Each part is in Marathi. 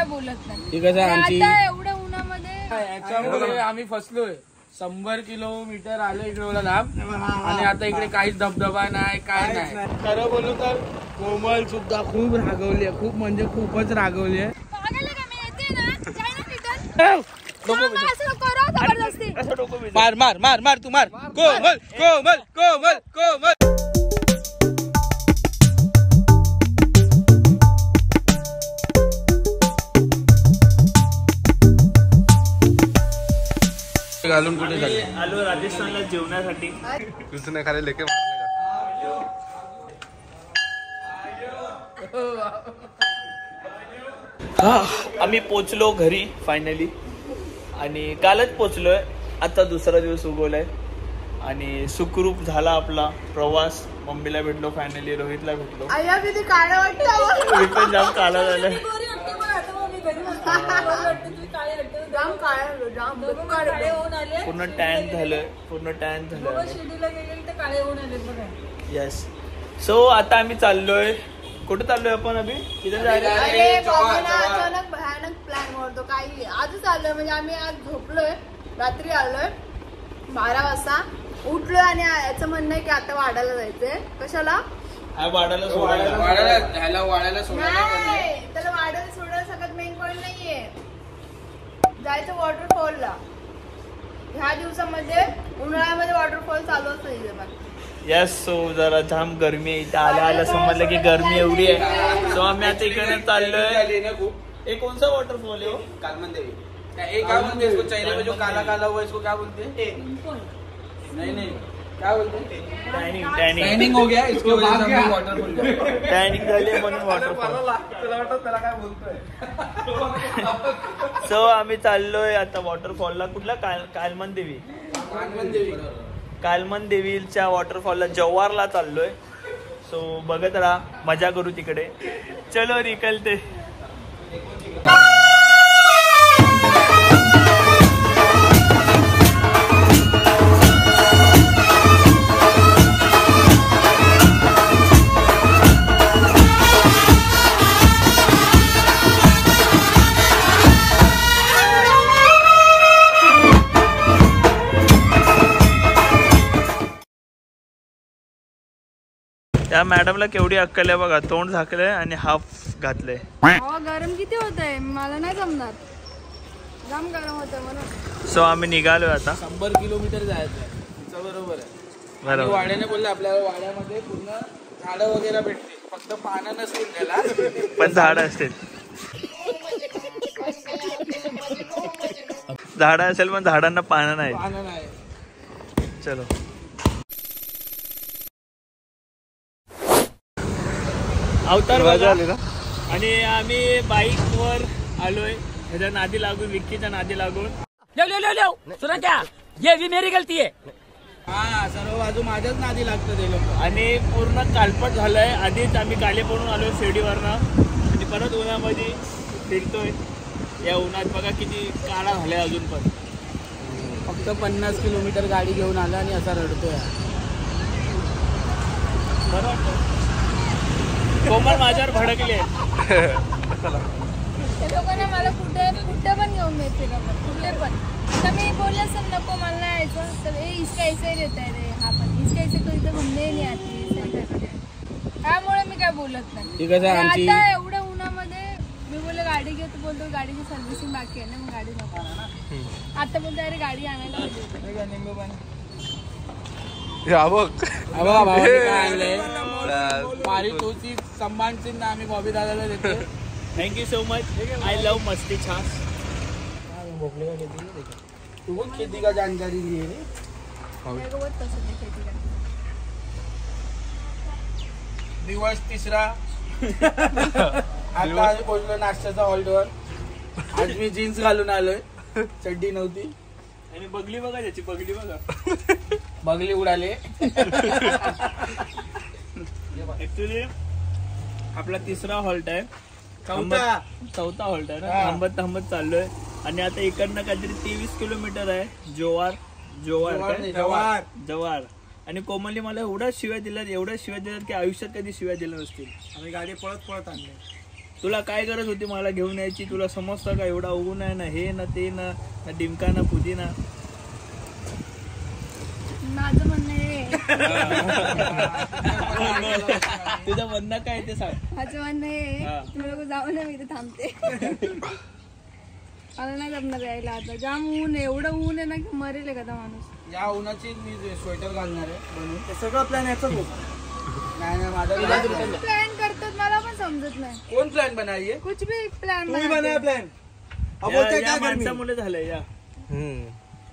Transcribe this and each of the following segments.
बोलत नाही. ती कसं आमची एवढ्या उन्हामध्ये याच्यामुळे आम्ही फसलोय. 100 किलोमीटर आलो इकडे लांब आणि आता इकडे काहीच धबधबा नाही, काय नाही. खरं बोलू तर कोमल सुद्धा खूप रागवली आहे, खूप म्हणजे खूपच रागवली आहे. मार मार मार मार तू मार. कोमल कोमल कोमल कोमल. घालून कुठे झाले? आलो राजस्थानला जेवणासाठी. कुछ नाही खाले लेके आम्ही पोचलो घरी फायनली आणि कालच पोचलोय. आता दुसरा दिवस उगवलाय आणि सुखरूप झाला आपला प्रवास. मम्मीला भेटलो फायनली, रोहितला भेटलो. किती काळं वाटतं. मी पण जाम काला झालं. पूर्ण टॅन झालं, पूर्ण टॅन झालं. येस. सो आता आम्ही चाललोय. कुठे चाललोय आपण? अभि किती जायला? अचानक भयानक प्लॅन करतो. काही आजच आलोय, म्हणजे आम्ही आज झोपलोय, रात्री आलोय 12 वाजता उठलोय आणि याचं म्हणणं आहे की आता वाड्याला जायचंय. कशाला? वाड्याला सोडायला त्याला वाड्याला सोडायला सगळ्यात मेन पॉइंट नाहीये, जायचं वॉटरफॉलला. ह्या दिवसामध्ये उन्हाळ्यामध्ये वॉटरफॉल चालू असतो इथे. यस. सो जरा जाम गरमी आहे इथे. आल्या समजलं की गरमी एवढी आहे. सो आम्ही आता इकडे चाललोय. एक कोणसा वॉटरफॉल है? कालमन देवी. क्या बोलते हैं इसको? चेहरे में जो काला काला हुआ इसको क्या बोलते हैं? नहीं क्या बोलते हैं? टॅनिंग. टॅनिंग टैनिंग हो गया इसको वाटरफॉल. टॅनिंग झाली म्हणून वॉटरफॉल. त्याला काय बोलतोय. सो आम्ही चाललोय आता वॉटरफॉलला. कुठला? कालमन देवी. कालमन देवीच्या वॉटरफॉलला जव्हारला चाललोय. सो बघत राहा, मजा करू तिकडे. चलो निकलते. त्या मॅडमला केवढी अक्कल आहे बघा. तोंड झाकलंय आणि हाफ घातलंय. गरम किती होत आहे मला नाही जमणार. जाम गरम होत म्हणून. सो आम्ही निघालोय आता. 100 किलोमीटर जायचं. बरोबर आहे. बरोबर. वाड्याने बोलले आपल्याला वाड्यामध्ये पूर्ण झाडं वगैरे भेटतील, फक्त पानं नसतील त्याला, पण झाड असतील. झाड असेल पण झाडांना पानं नाही. चलो. अवतार बघा. आणि आम्ही बाईक वर आलोय ह्याच्या नादी लागून, विक्कीच्या नादी लागून. सुना क्या ये भी मेरी गलती है. हा, सर्व बाजू माझ्याच नादी लागतं ते लोक. आणि पूर्ण कालपट झालंय. आधीच आम्ही काले पडून आलोय शिर्डीवरनं आणि परत उन्हामध्ये फिरतोय. या उन्हात बघा किती काळा झालाय अजून पण. फक्त 50 किलोमीटर गाडी घेऊन आला आणि असा रडतोय. बरं वाटतं. कोमल माझ्यावर भडकले. ते लोकांना मला कुठे पण घेऊन द्यायचे का? कुठे पण. आता मी बोलले असेल नको मला नाही यायचं तर इसका ऐसे देत आहे रे. हा पण इसका ऐसे कधी तर घुमणे नाही आती. त्यामुळे मी काय बोलत नाही. आता एवढ्या उन्हामध्ये मी बोलले गाडी घेतो, बोलतो गाडीची सर्व्हिसिंग बाकी आहे ना, मग गाडी नको. आता बोलतो अरे गाडी आणायला पाहिजे. सन्मान चिन्ह आम्ही बॉबी दादाला देतो. Thank you so much. I love मस्ती छास. तू खेती का जानकारी ली है? दिवस 3रा. आता आज पोहोचलो नाश्त्याचा हॉल्टवर. आज मी जीन्स घालून आलोय, चड्डी नव्हती. आणि बगली बघा त्याची. बगली बघा. बगली उडाले. ऍक्च्युली आपला 3रा हॉल्ट आहे. चौथा हॉल्ट आहे ना. थांबत थांबत चाललोय. आणि आता इकडनं काहीतरी 23 किलोमीटर आहे. जव्हार. आणि कोमलने मला एवढ्या शिव्या दिल्यात की आयुष्यात कधी शिव्या दिल्या नसतील. आम्ही गाडी पळत आणली. तुला काय गरज होती मला घेऊन यायची? तुला समजतं का एवढा ऊन आहे ना, हे ना ते ना डिमका ना पुदिना. माझं म्हणणं आहे तुझं म्हणणं काय ते सांग. माझं म्हणणं आहे तुम्ही लोक जाऊ ना, मी इथे थांबते. मला नाही जमणार यायला आता. जाम ऊन आहे, एवढं ऊन आहे ना की मरेल एखादा माणूस. या उन्हाची मी स्वेटर घालणार आहे म्हणून. ते सगळं प्लॅन याचाच होता. नाही नाही माझा प्लॅन करतात मला पण समजत नाही. कोण प्लॅन बनाइए? कुछ भी प्लॅन तुम्ही बनाया प्लॅन. बोलतोय काय माणसामुळे झालंय या.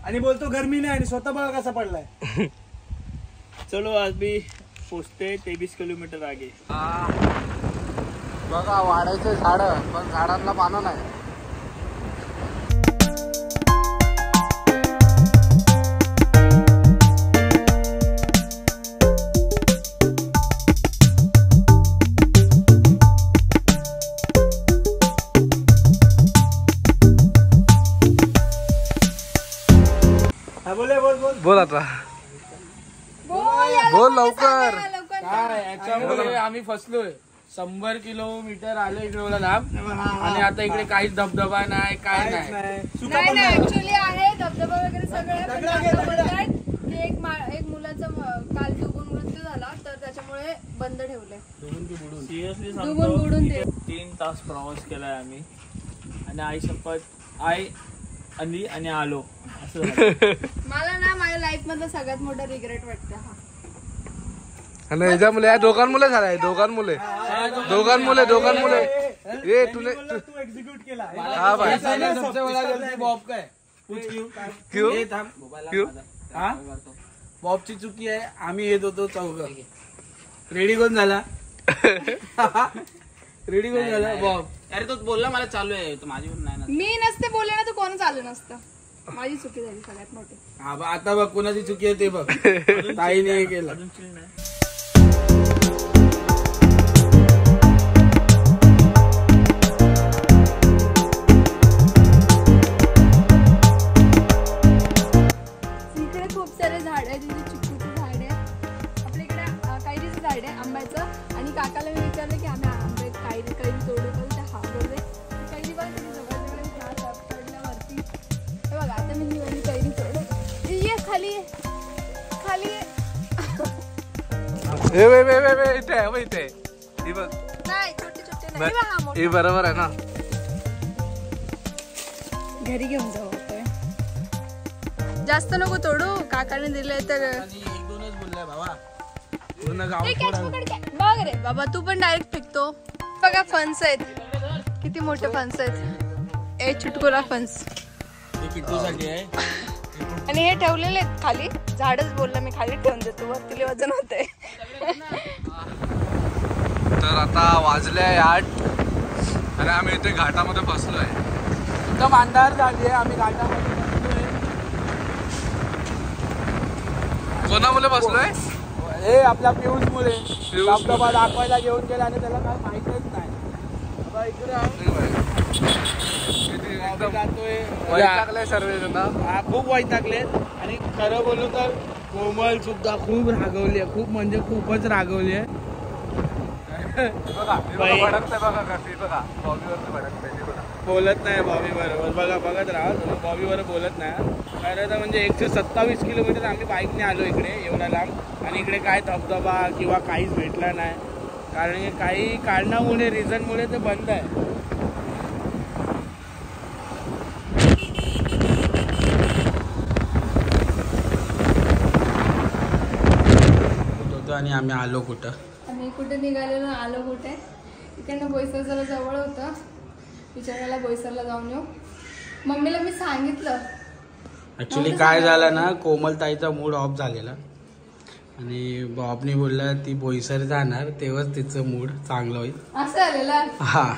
आणि बोलतो गरमी नाही आणि स्वतः बघा कसा पडलाय. चलो आज भी पोचते 23 किलोमीटर आगे. बघा वाढायचे झाड, पण झाडांना पानं नाही. बोल आता. बोल लवकर. काय याच्यामुळे आम्ही फसलोय. 100 किलोमीटर आलो इकडे लांब, आणि आता इकडे काहीच धबधबा नाही, काय नाही. नाही ऍक्च्युअली आहे धबधबा वगैरे सगळं. एक मुलाचा काल डुबून मृत्यू झाला, तर त्याच्यामुळे बंद ठेवलंय. सिरियसली बुडून ते 3 तास प्रवास केलाय आम्ही, आणि आई शपथ आणि आलो असं झालं. मला ना माझ्या लाईफ मधला सगळ्यात मोठा रिग्रेट वाटतं हा. आणि ह्याच्यामुळे या दोघांमुळे झालाय. दोघांमुळे ये तुले तू एक्झिक्यूट केला. हा भाई. बॉब काय क्यों बॉबची चुकी आहे. आम्ही येत होतो चौघ. रेडी कोण झाला? रेडी कोण झाला? बॉब. अरे तो बोलला मला चालू आहे, तो माझी नाही ना. मी नसते बोलले ना तर कोण चालू नसतं. माझी चुकी झाली सगळ्यात मोठी. हा आता बघ कोणाची चुकी आहे ते बघ. ताईने हे केलं. अजून chill नाही. इकडे खूप सारे झाड आहे. तिथे चिक्कूचं झाड आहे, आपल्या इकडे कैरीचं झाड आहे, आंब्याचं. आणि काकाला मी विचारलं की आम्ही आंबे कैरी तोडू का? त्या हा बोलले कैरी बघ जवळ पडल्यावरती. हे बघा आता मी निवडली कैरी तोड. ये खाली ये, खाली ये. इथे आहे इथे. नाही छोटे छोटे नाही. हा मोठा. हे बरोबर आहे ना. घरी घेऊन जाऊ आपण. जास्त नको तोडू, काकाने दिले तर. एक दोनच बोललाय भावा. ए, catch पकड, catch. बघ रे बाबा, तू पण डायरेक्ट फेकतो. बघा फणस आहेत, किती मोठे फणस आहेत. ए चुटकुला फणस. किट्टूसाठी आहे. आणि हे ठेवलेले आहेत खाली. झाडच बोलला मी खाली ठेवून देतो, वरती वजन होते. तर आता वाजले 8 आणि आम्ही इथे घाटामध्ये बसलोय. एकदम अंधार झाली आहे. आम्ही घाटामध्ये बसलोय. कोणामुळे बसलोय? हे आपल्या पियुष मुळे धबधबा दाखवायला घेऊन गेला आणि त्याला काय माहितच नाही. आता इकडे वैतागले सर्व. खूप वैतागलेत. आणि खरं बोलू तर कोमल सुद्धा खूप रागवली आहे. खूप म्हणजे खूपच रागवली आहे. बोलत नाही बॉबी बरोबर. बघत राहा तुम्ही. बॉबी बरोबर बोलत नाही. खरं तर म्हणजे 127 किलोमीटर आम्ही बाईकने आलो इकडे एवढा लांब, आणि इकडे काय धबधबा किंवा काहीच भेटला नाही. कारण की काही कारणामुळे रिझनमुळे ते बंद आहे. आणि आम्ही आलो कुठं? आम्ही कुठे निघालेलो, आलो कुठे? इकडनं बोईसर जवळ होतं. विचारायला बोईसरला जाऊन येऊ. मम्मीला मी सांगितलं. ऍक्च्युली काय झालं ना, कोमलताईचा मूड ऑफ झालेला आणि बॉबनी बोलला ती बोईसर जाणार तेव्हाच तिचं मूड चांगलं होईल असं आलेला. हा,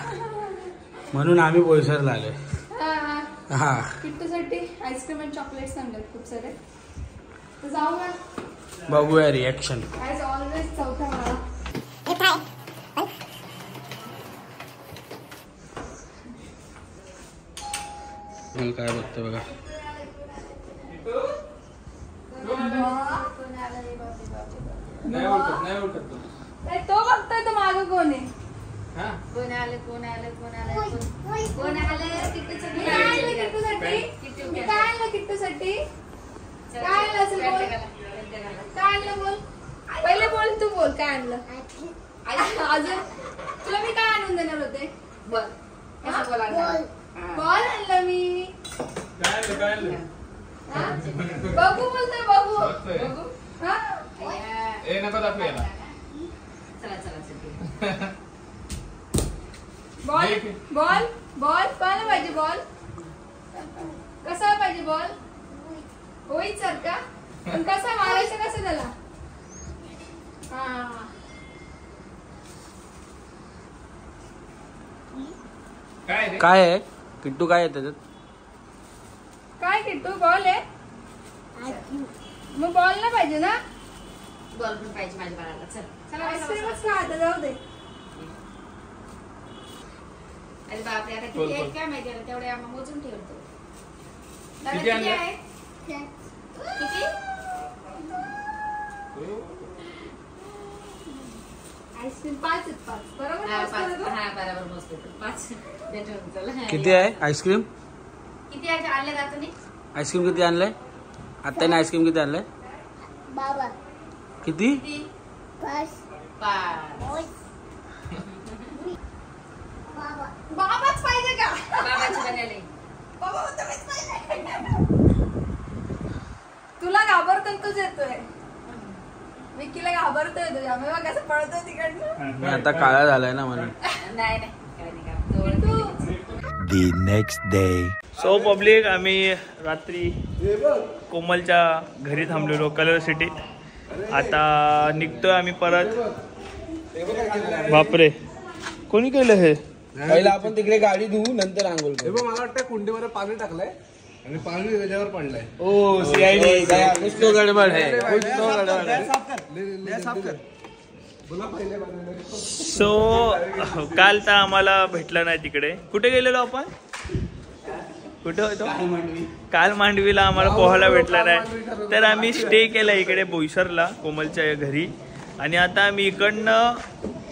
म्हणून आम्ही बोईसरला आलोय. हा, किट्टूसाठी आईस्क्रीम आणि चॉकलेट्स आणलेत खूप सारे. तर जाऊ ना, बघूया रिॲक्शन. ॲज ऑलवेज चौथा मला. काय बघतो बघा. तो बघतोय, तो मागं कोण आहे? कोण आलं किट्टूसाठी? काय आणलं किट्टूसाठी? काय आणलं असेल बोल? काय आणलं बोल? पहिले बोल, तू बोल काय आणलं. अजून तुला मी काय आणून देणार होते? बॉल आणलं मी. बघू बोलतोय बघू. हा बॉल बॉल बॉल कोणाला पाहिजे बॉल? कसा पाहिजे बॉल? होईच सारखा पण कसा मारायचा कसं त्याला? काय आहे किट्टू? काय आहे त्याच्यात? काय किट्टू? बॉल आहे मग बॉल ना पाहिजे ना? बॉल पण पाहिजे माझ्या बाळाला. चला आईस्क्रीमच खा आता, जाऊ दे. अरे बापरे, आता किती आहेत काय माहिती. तेवढे आम्ही मोजून ठेवतो. दादा किती किती आणलं? आहे? किती? आईस्क्रीम 5 आहेत, 5 बरोबर. हा, पाच करू 5. का? हा बरोबर मोजतो. 5 भेटून चला. किती आहे आईस्क्रीम? किती आहे आणले जातो नाही? आईस्क्रीम किती आणलंय? आत्याने आईस्क्रीम किती आणलंय? किती? किती? 5. बाबाच पाहिजे का? बाबाची बनवले. बाबा तुम्हीच पाहिजे. तुला घाबरतो तूच येतोय. विकीला घाबरतोय तुझ्या. मी बघ कसं पळतोय तिकडनं. आता काळा झालाय ना म्हणून. नाही काय नाही का. The next day. So public, आम्ही रात्री कोमलच्या घरी थांबलेलो कलर सिटीत. आता निघतोय आम्ही परत. बापरे, कोणी केलं हे? पहिला आपण तिकडे गाडी धुवू नंतर आंघोळ करू. मला वाटतं कुंडीवर पाणी टाकलंय आणि पाणी त्याच्यावर पडलंय. ओ सीआयडी कुछ तो गडबड है, कुछ तो गडबड है. सो काल तर आम्हाला भेटला नाही तिकडे. कुठे गेलेलो आपण? कुठे होतो? काल मांडवीला आम्हाला पोहायला भेटला नाही. तर आम्ही स्टे केला इकडे बोईसरला कोमलच्या घरी. आणि आता आम्ही इकडनं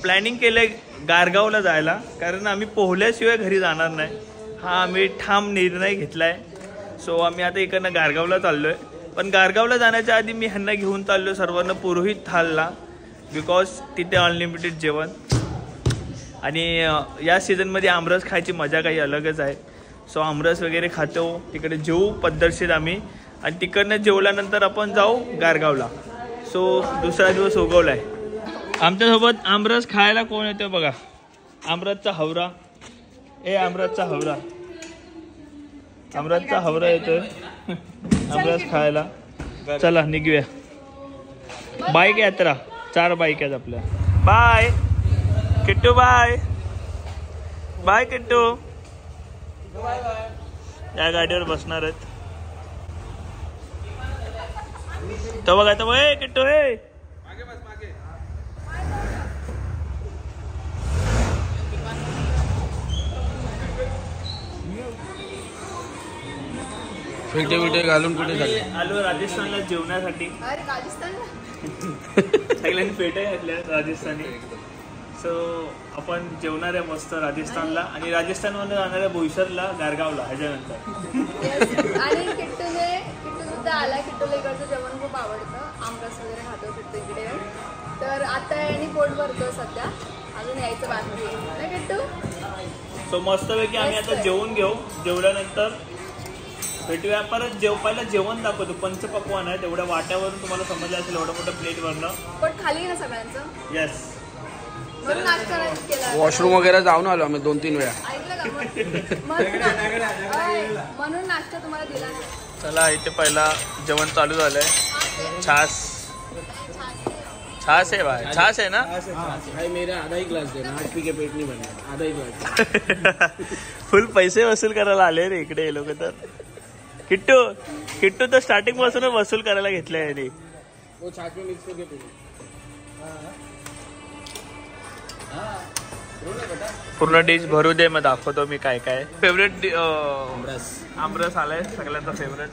प्लॅनिंग केलंय गारगावला जायला, कारण आम्ही पोहल्याशिवाय घरी जाणार नाही. हा आम्ही ठाम निर्णय घेतलाय. सो आम्ही आता इकडनं गारगावला चाललोय. पण गारगावला जाण्याच्या आधी मी ह्यांना घेऊन चाललो सर्वांना पुरोहित थालला, बिकॉज तिथे अनलिमिटेड जेवण. आणि या सीझनमध्ये आमरस खायची मजा काही अलगच आहे. सो आमरस वगैरे खातो, तिकडे जेवू पद्धतशीर आम्ही. आणि तिकडनं जेवल्यानंतर आपण जाऊ गारगावला. सो दुसरा दिवस उगवला आहे. आमच्यासोबत आमरस खायला कोण येतो बघा. आमरसचा हवरा. आमरसचा हवरा. आमरसचा हवरा येतोय आमरस खायला. चला निघूया. बाईक यात्रा 4 बाईक आहेत आपल्या. Bye Kittu. Bye bye Kittu. या गाडीवर बसणार आहेत. तो बघा तो बघ किट्टू. फेटे बिटे घालून कुठे चालले? आलो राजस्थानला जेवण्यासाठी. अरे राजस्थानला सगळ्यांनी फेटे घातल्या राजस्थानी. सो आपण जेवणार आहे मस्त राजस्थानला. आणि राजस्थानमध्ये जाणार आहे बोईसरला, गारगावला ह्याच्यानंतर. आणि किट्टू सुद्धा आला. किट्टूला इकडचं जेवण खूप आवडतं. आमरस वगैरे खातो किट्टू इकडे. तर आता यांनी पोट भरतो सध्या. अजून यायचं बाकी आहे ना किट्टू. सो मस्तपैकी आम्ही आता जेवून घेऊ. जेवल्यानंतर भेटूया परत. पहिला जेवण दाखवतो. पंचपक्वान आहे, तेवढ्या वाट्यावरून तुम्हाला समजलं असेल, एवढं मोठं प्लेटवरनं. पण खाली ना सगळ्यांचं. येस. म्हणून नाश्ता केला. वॉशरूम वगैरे जाऊन आलो आम्ही 2-3 वेळा. ऐकलं का? म्हणून नाश्ता तुम्हाला दिला नाही. चला इथे पहिला जेवण चालू झालंय. छास है भाई. छास है ना? भाई मेरा आधा ही ग्लास देना. 8 पी के पेट नहीं भरना. आधा ही ग्लास. फुल पैसे वसूल करायला आले रे इकडे हे लोक. तर किट्टू तर स्टार्टिंग पासून वसूल करायला घेतलंय यांनी. वो छाछ में मिक्स करके पीना. पूर्ण डिश भरू दे, मग दाखवतो मी काय काय. फेवरेट आमरस आलाय सगळ्यांचा फेवरेट.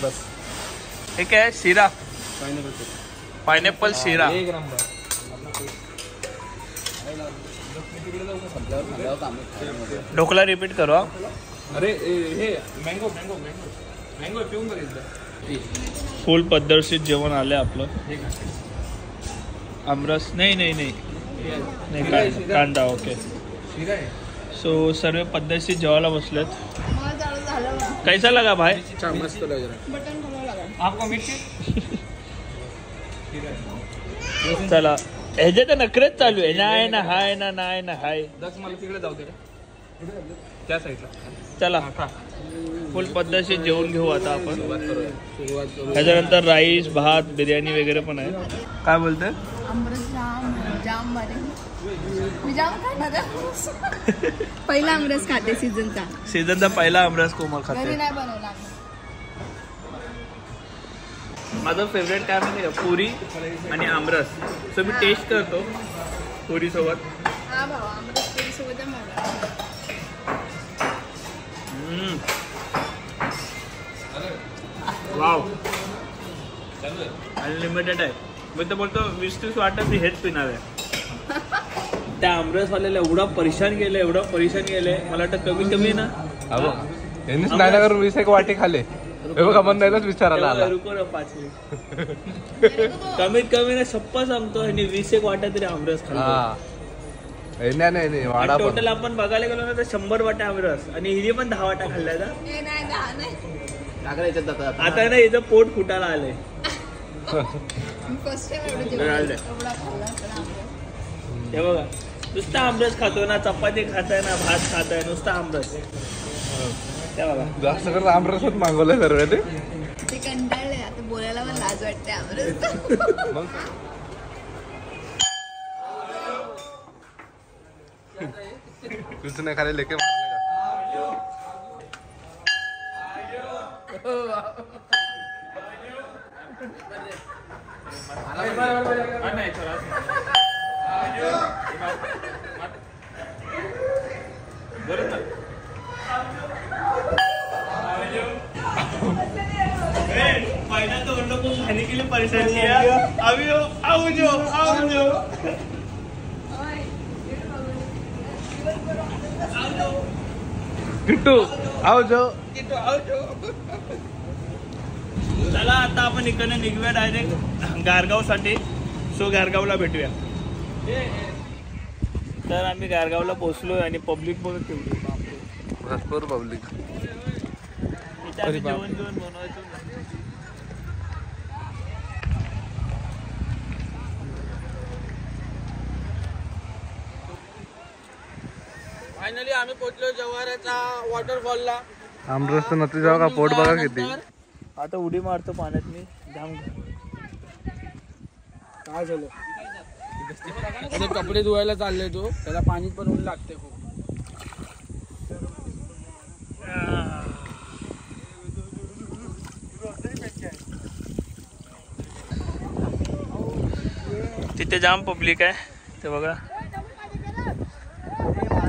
बस हे काय शिरा. पायनॅपल शिरा. एक नंबर. ढोकला रिपीट करू. अरे हे मँगो मँगो मँगो मँगो पिऊन बघितलं. फुल पद्धतशीर जेवण आले आपलं. आमरस नाही कांदा. ओके. सो सर्व पद्धतशीर जेवायला बसलेत. कैसा लगा भाई? मस्त लग रहा. आपको मिर्ची. चला ह्याच्या तर नखरेच चालू आहे. नाही ना हाय ना नाही ना हाय. मला तिकडे जाऊ दे त्या साईडला. चला फुल पद्धतशीर जेवण घेऊ आता आपण. सुरुवात करू. त्याच्यानंतर राईस भात बिर्याणी वगैरे पण आहे. काय बोलतोय? आमरस जाम भारी. मी जाम खाणार. पहिला आमरस खाते सीझनचा पहिला आमरस कोमल घरी खाते. नाही बनवला. माझं फेवरेट काय माहिती का? पुरी आणि आमरस. सो मी टेस्ट करतो पुरी सोबत. हा भावा आमरस पुरी सोबत वाव अनलिमिटेड आहे. मी तर बोलतो 20-30 वाटत मी हेच पिणार आहे. त्या आमरसवाल्याला एवढा परेशान केलं मला वाटतं कमी ना. यांनीच नाही ना करून 20 वाटे खाले. बघा मन नाहीच विचारायला आला. रुको ना 5 मिनिट. कमीत कमी ना शप्पा सांगतो ह्यांनी 20 वाटा तरी आमरस खाल्ला. नाही वाडा टोटल आपण बघायला गेलो ना तर 100 वाटा आमरस आणि हिने पण 10 वाटा खाल्ल्या. आता ना हिचं पोट फुटायला आलंय. हे बघा नुसता आमरस खातो ना. चपाती खाताय ना भात खाताय नुसता आमरस. त्या बघा जास्त करून आमरसच मागवलंय सर्व ते कंटाळले. आता बोलायला पण लाज वाटते आमरस. कुछ नाही खाले लेके मारले पहिला तो लोग खाने के लिए परेशान किया. आओ किट्टू आओ जो. चला आता आपण इकडनं निघूया डायरेक्ट गारगाव साठी. सो गारगावला भेटूया. तर आम्ही गारगावला पोहोचलोय आणि पब्लिक बघत ठेवली. भरपूर पब्लिक. जेवण बनवायचं. फायनली आम्ही पोहोचलो जव्हाराच्या वॉटरफॉलला. आमरस तर नक्की जाऊ का? पोट बघा किती. आता उडी मारतो पाण्यात मी. जाम काय झालं? आता कपडे धुवायला चालले तो. त्याला पाणी पण ऊन लागते खूप. तिथे जाम पब्लिक आहे. ते बघा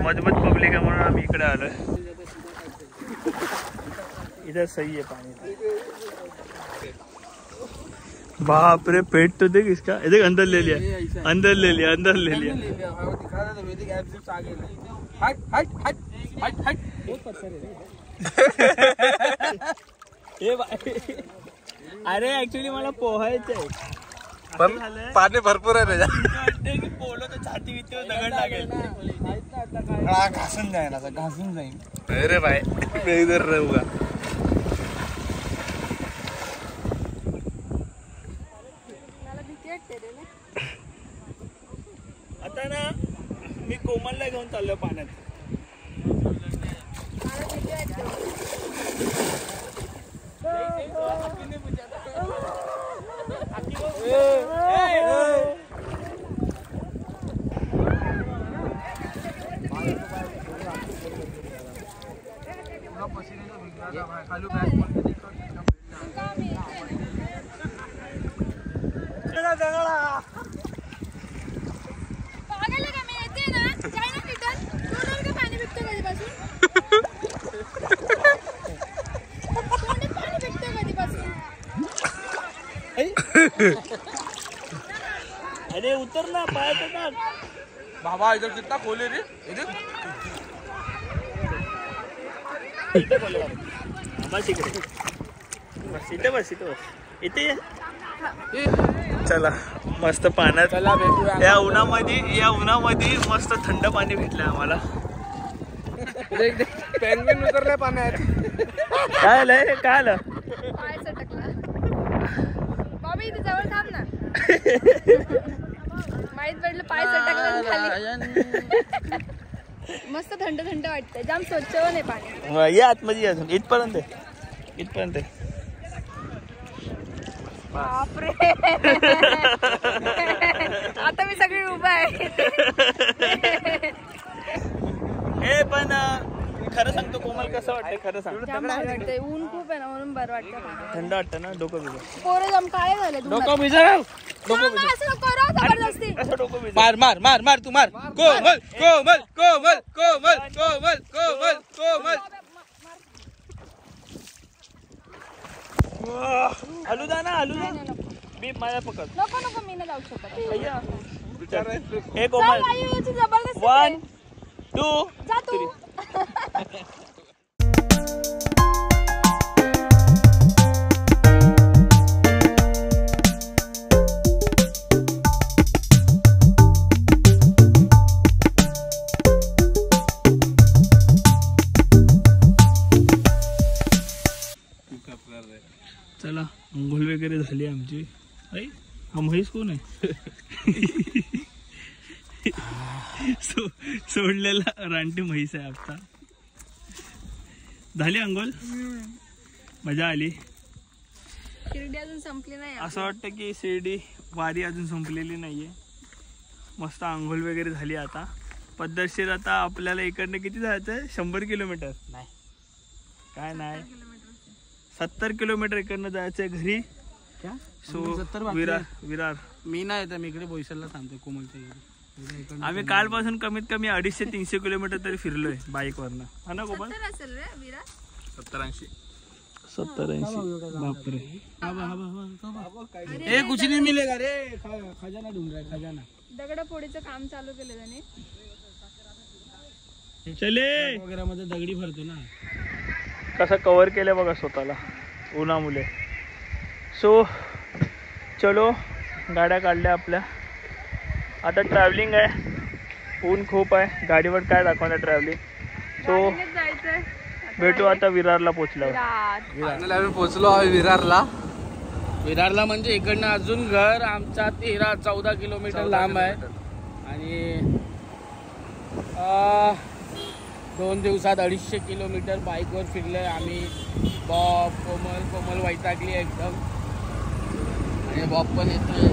मजबूत पब्लिक आहे म्हणून आम्ही इकडे आलोय. इधर सही है पानी. बाप रे पेट तो देख इसका. देख अंदर ले लिया. अरे ऍक्च्युली मला पोहायचंय पण पाणी भरपूर आहे त्याच्यात. की पोहलो तर छाती वितीवर दगड लागेल. घासून जाईल आता. घासून जाईल. अरे भाई मी इधर रहूंगा. आता ना मी कोमलला घेऊन चाललो पाण्यात. उतर ना पायाचं टाक. बाबा इधर कितना खोले रे इधर. बस इकडे बस इथे बस इथे ये. चला मस्त पाण्यात. चला भेटूया. या उन्हामध्ये मस्त थंड पाणी भेटलं आम्हाला. पेंग्विन उतरलाय पाण्यात. काय आलंय काय आलं. पाय सटकला. बॉबी इथे जवळ थांब ना. माहित पडलं पाय सटकला खाली. मस्त थंड थंड वाटतंय. जाम स्वच्छ पण आहे पाणी. या आतमध्ये अजून इथपर्यंत बापरे. आता मी सगळी उभा आहे. ए पण खरं सांगतो कोमल कसं वाटतंय खरं सांग. जाम भारी वाटतंय. ऊन खूप आहे ना म्हणून बरं वाटतं पाण्यात. थंड वाटतं ना. डोकं बिजव. पोरं जाम काय झाले डोकं भिजव. असं नको करू जबरदस्ती. असं डोकं बिजव. मार तू मार. कोमल. हलू जा ना मी माझ्या पकड. नको मी नाही जाऊ शकत. भैया हे चल कोमल. आयुची जबरदस्ती. 1 2 जा तू. चला अंघोळ वगैरे झाली आमची. हा म्हैस कोण आहे. सोडलेला रानटी म्हैस आहे आता. झाली अंघोळ. मजा आली. शिर्डी अजून संपली नाही. असं वाटतं की शिर्डी वारी अजून संपलेली नाहीये. मस्त अंघोळ वगैरे झाली. आता पद्धतशीर आता आपल्याला इकडनं किती जायचंय. 100 किलोमीटर नाही. काय नाही 70 किलोमीटर इकडनं जायचंय घरी. सो विरार. मी नाही तर मी इकडे बोईसरला थांबते कोमलच्या इकडे. आम्ही कालपासून कमीत कमी 250-300 किलोमीटर तरी फिरलोय बाईक वरनं. हा ना कोमल. असेल रे विरा. 70-80. बापरे. ए कुछ नहीं मिलेगा रे. खजाना ढूंढ रहा है खजाना. दगडफोडीचं काम चालू केलं त्याने. चले वगैरे मध्ये दगडी भरतो ना. कसं कव्हर केलं बघा स्वतःला उन्हामुळे. सो चलो गाड्या काढल्या आपल्या. आता ट्रॅव्हलिंग आहे. ऊन खूप आहे. गाडीवर काय दाखवणार ट्रॅव्हलिंग. सो गाडीनेच जायचंय. भेटू आता विरारला पोचल्यावर. विरार. आम्ही पोहोचलो आहे विरारला म्हणजे इकडनं अजून घर आमचा 13-14 किलोमीटर लांब आहे. आणि 2 दिवसात 250 किलोमीटर बाईकवर फिरलोय आम्ही. बॉब कोमल वैतागली एकदम. आणि बॉब पण येतोय.